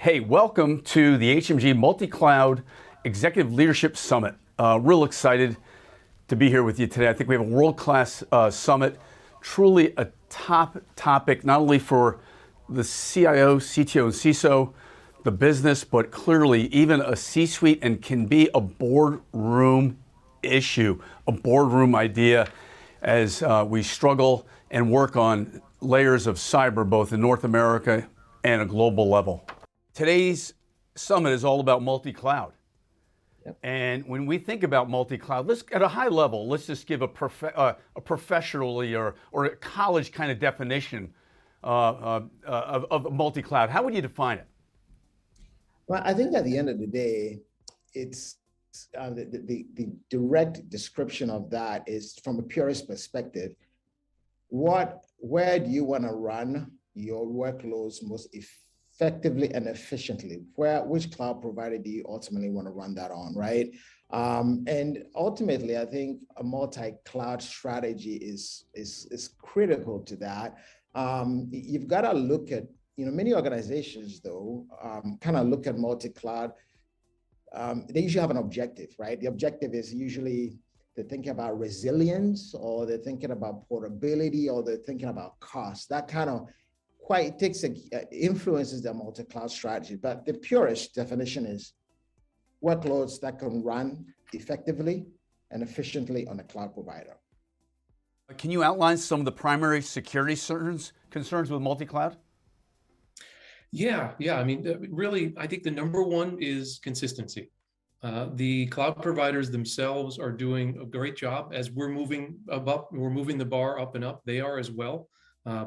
Hey, welcome to the HMG Multi-Cloud Executive Leadership Summit. Real excited to be here with you today. I think we have a world-class summit, truly a top topic, not only for the CIO, CTO, and CISO, the business, but clearly even a C-suite, and can be a boardroom issue, a boardroom idea as we struggle and work on layers of cyber, both in North America and a global level. Today's summit is all about multi-cloud. Yep. And when we think about multi-cloud, let's, at a high level, let's just give a professionally or a college kind of definition of multi-cloud. How would you define it? Well, I think at the end of the day, it's the direct description of that is, from a purist perspective, where do you want to run your workloads most effectively and efficiently? Which cloud provider do you ultimately want to run that on, right? And ultimately, I think a multi-cloud strategy is critical to that. You've got to look at, many organizations though, kind of look at multi-cloud. They usually have an objective, right? The objective is usually they're thinking about resilience, or they're thinking about portability, or they're thinking about cost. That kind of influences their multi-cloud strategy. But the purest definition is workloads that can run effectively and efficiently on a cloud provider. Can you outline some of the primary security concerns with multi-cloud? Yeah. I mean, really, I think the number one is consistency. The cloud providers themselves are doing a great job as we're moving we're moving the bar up and up. They are as well.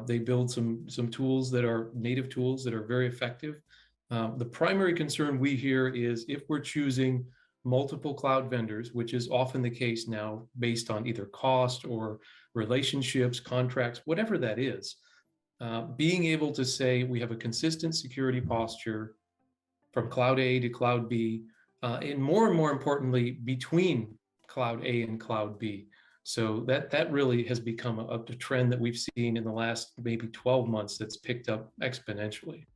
They build some tools that are native tools that are very effective. The primary concern we hear is if we're choosing multiple cloud vendors, which is often the case now based on either cost or relationships, contracts, whatever that is, being able to say we have a consistent security posture from cloud A to cloud B, and more importantly, between cloud A and cloud B. So that really has become a trend that we've seen in the last maybe 12 months that's picked up exponentially.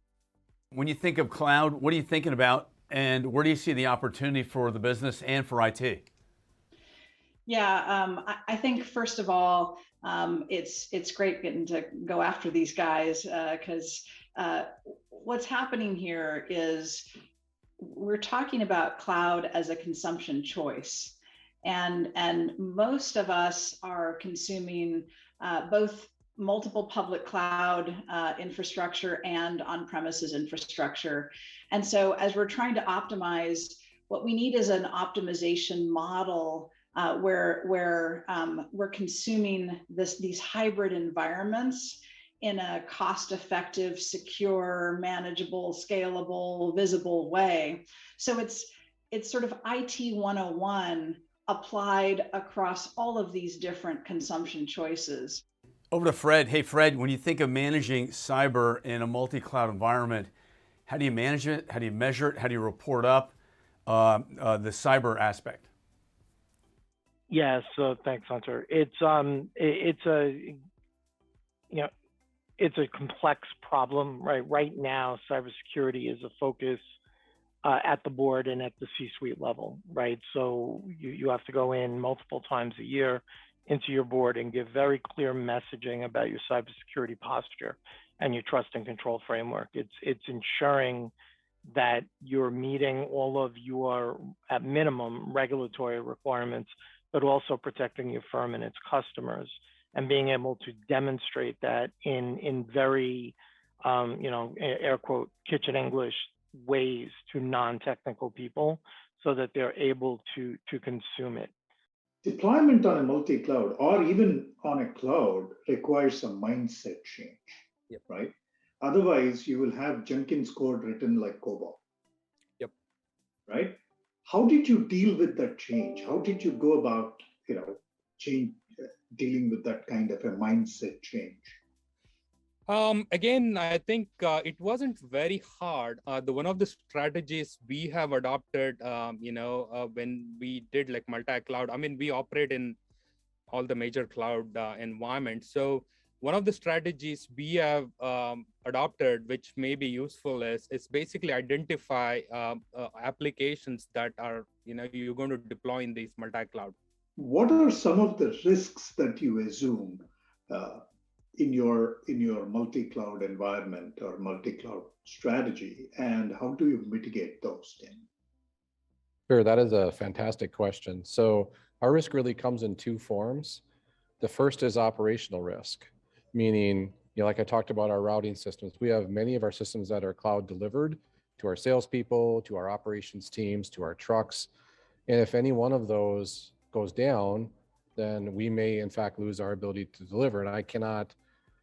When you think of cloud, what are you thinking about, and where do you see the opportunity for the business and for IT? Yeah, I think first of all, it's great getting to go after these guys, because what's happening here is we're talking about cloud as a consumption choice. And most of us are consuming both multiple public cloud infrastructure and on-premises infrastructure. And so as we're trying to optimize, what we need is an optimization model where we're consuming these hybrid environments in a cost-effective, secure, manageable, scalable, visible way. So it's sort of IT 101 applied across all of these different consumption choices. Over to Fred. Hey, Fred, when you think of managing cyber in a multi-cloud environment, how do you manage it? How do you measure it? How do you report up the cyber aspect? Yes, thanks, Hunter. It's a complex problem, right? Right now, cybersecurity is a focus at the board and at the C-suite level, right? So you have to go in multiple times a year into your board and give very clear messaging about your cybersecurity posture and your trust and control framework. It's ensuring that you're meeting all of your, at minimum, regulatory requirements, but also protecting your firm and its customers, and being able to demonstrate that in very, air quote, kitchen English ways to non-technical people, so that they're able to consume it. Deployment on a multi-cloud or even on a cloud requires a mindset change, yep, right? Otherwise, you will have Jenkins code written like COBOL. Yep. Right? How did you deal with that change? How did you go about, dealing with that kind of a mindset change? Again, I think it wasn't very hard. One of the strategies we have adopted, when we did like multi-cloud, I mean, we operate in all the major cloud environments. So one of the strategies we have adopted, which may be useful, is basically identify applications that are, you're going to deploy in these multi-cloud. What are some of the risks that you assume in your multi-cloud environment or multi-cloud strategy, and how do you mitigate those, Tim? Sure, that is a fantastic question. So our risk really comes in two forms. The first is operational risk, meaning, like I talked about our routing systems, we have many of our systems that are cloud delivered to our salespeople, to our operations teams, to our trucks. And if any one of those goes down, then we may in fact lose our ability to deliver. And I cannot,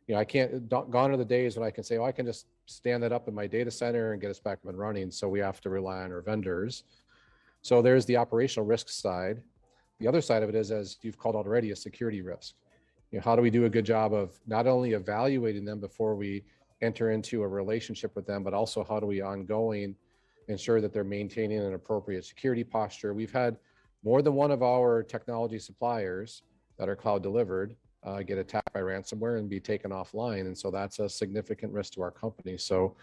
gone are the days when I can say, oh, I can just stand that up in my data center and get us back up and running. So we have to rely on our vendors. So there's the operational risk side. The other side of it is, as you've called out already, a security risk. How do we do a good job of not only evaluating them before we enter into a relationship with them, but also how do we ongoing ensure that they're maintaining an appropriate security posture? We've had more than one of our technology suppliers that are cloud delivered get attacked by ransomware and be taken offline. And so that's a significant risk to our company. So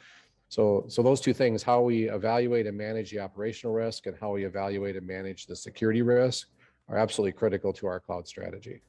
those two things, how we evaluate and manage the operational risk and how we evaluate and manage the security risk, are absolutely critical to our cloud strategy.